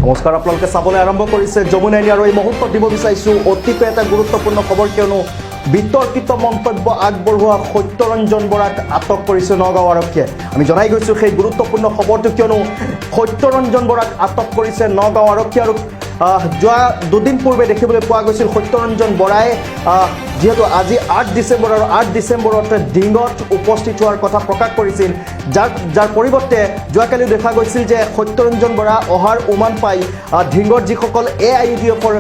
নমস্কাৰ আপোনালোকে চাবলৈ আৰম্ভ কৰিছে যমুনা ইণ্ডিয়া আৰু এই মুহূৰ্তত দিব বিচাৰিছোঁ অতিকৈ এটা গুৰুত্বপূৰ্ণ খবৰ কিয়নো বিতৰ্কিত মন্তব্য আগবঢ়োৱা সত্য ৰঞ্জন বৰাক আটক কৰিছে নগও আৰক্ষীয়ে আমি জনাই গৈছোঁ সেই গুৰুত্বপূৰ্ণ খবৰটো কিয়নো সত্য ৰঞ্জন বৰাক আটক কৰিছে নগও আৰক্ষী আৰু যোৱা দুদিন পূৰ্বে দেখিবলৈ পোৱা গৈছিল সত্য ৰঞ্জন বৰাই যেহেতু আজি 8 ডিসেম্বৰ আৰু 8 ডিসেম্বৰত ডিঙত উপস্থিত হোৱাৰ কথা প্ৰকাশ কৰিছিল যাৰ পৰিৱৰ্তে যোৱাকালি দেখা গৈছিল যে সত্য ৰঞ্জন বৰা অহাৰ উমান পাই ডিঙত যিসকল AIUDFৰ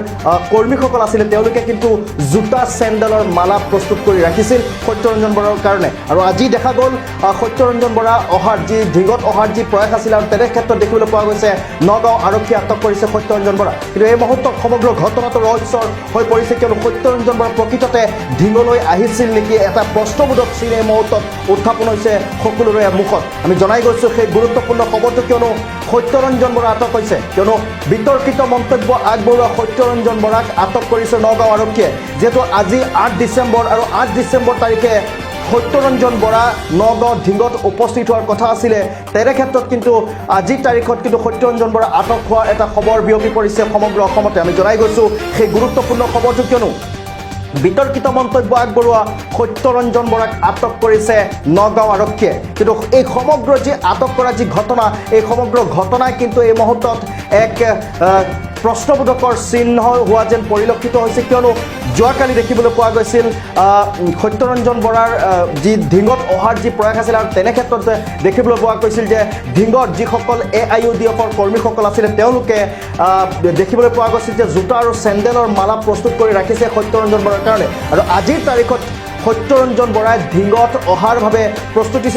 কৰ্মীসকল আছিল তেওঁলোকে কিন্তু জোতা চেণ্ডেলৰ মালা প্ৰস্তুত কৰি ৰাখিছিল সত্য ৰঞ্জন বৰাৰ কাৰণে আৰু আজি দেখা গ'ল সত্য ৰঞ্জন বৰা অহাৰ যি ডিঙত অহাৰ যি প্ৰয়াস আছিল আৰু তেনে ক্ষেত্ৰত দেখিবলৈ পোৱা গৈছে নগও আৰক্ষী আটক কৰিছে সত্য ৰঞ্জন বৰা কিন্তু এই মুহূৰ্তত সমগ্ৰ ঘটনাটো ৰহস্যৰ হৈ পৰিছে কিয়নো সত্য ৰঞ্জন বৰা প্ৰকৃততে ডিঙলৈ আহিছিল নেকি এটা প্ৰশ্নবোধক চিন এই মুহূৰ্তত উত্থাপন হৈছে সকলোৰে মুখত আমি জনাই গৈছোঁ সেই গুৰুত্বপূৰ্ণ খবৰটো কিয়নো সত্য ৰঞ্জন বৰা আটক হৈছে কিয়নো বিতৰ্কিত মন্তব্য আগবঢ়োৱা সত্য ৰঞ্জন বৰাক আটক কৰিছে নগও আৰক্ষীয়ে যেহেতু আজি 8 ডিসেম্বৰ আৰু 8 ডিসেম্বৰ তাৰিখে সত্য ৰঞ্জন বৰা নগও ডিঙত উপস্থিত হোৱাৰ কথা আছিল তেনে ক্ষেত্ৰত কিন্তু আজি তাৰিখত কিন্তু সত্য ৰঞ্জন বৰা আটক হোৱাৰ এটা খবৰ বিয়পি পৰিছে সমগ্ৰ অসমতে আমি জনাই গৈছোঁ সেই গুৰুত্বপূৰ্ণ খবৰটো কিয়নো বিতৰ্কিত মন্তব্য আগবঢ়োৱা সত্য ৰঞ্জন বৰাক আটক কৰিছে নগও আৰক্ষীয়ে কিন্তু এই সমগ্ৰ যি আটক কৰা যি ঘটনা এই সমগ্ৰ ঘটনাই কিন্তু এই মুহূৰ্তত এক প্ৰশ্নবোধকৰ চিহ্ন হোৱা যেন পৰিলক্ষিত হৈছে কিয়নো যোৱাকালি দেখিবলৈ পোৱা গৈছিল সত্য ৰঞ্জন বৰাৰ যি ডিঙত অহাৰ যি প্ৰয়াস আছিল আৰু তেনে ক্ষেত্ৰত দেখিবলৈ পোৱা গৈছিল যে ডিঙত যিসকল AIUDFৰ কৰ্মীসকল আছিল তেওঁলোকে দেখিবলৈ পোৱা গৈছিল যে জোতা আৰু চেণ্ডেলৰ মালা প্ৰস্তুত কৰি ৰাখিছে সত্য ৰঞ্জন বৰাৰ কাৰণে আৰু আজিৰ তাৰিখত সত্য ৰঞ্জন বৰাই ডিঙত অহাৰ ভাবে প্ৰস্তুতি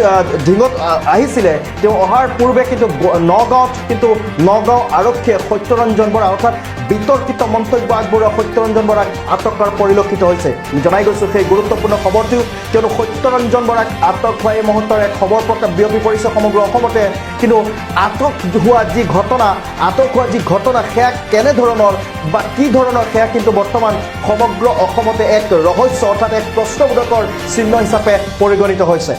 ডিঙত আহিছিলে তেওঁ অহাৰ পূৰ্বে কিন্তু নগাঁৱত কিন্তু নগও আৰক্ষীয়ে সত্য ৰঞ্জন বৰা অৰ্থাৎ বিতৰ্কিত মন্তব্য আগবঢ়োৱা সত্য ৰঞ্জন বৰাক আটক কৰাৰ পৰিলক্ষিত হৈছে জনাই গৈছোঁ সেই গুৰুত্বপূৰ্ণ খবৰটো কিয়নো সত্য ৰঞ্জন বৰাক আটক হোৱা এই মুহূৰ্তৰ এক খবৰ প্ৰকাশ বিয়পি পৰিছে সমগ্ৰ অসমতে কিন্তু আটক হোৱা যি ঘটনা সেয়া কেনেধৰণৰ বা কি ধৰণৰ সেয়া কিন্তু বৰ্তমান সমগ্ৰ অসমতে এক ৰহস্য অৰ্থাৎ এক প্ৰশ্নবোধকৰ চিহ্ন হিচাপে পৰিগণিত হৈছে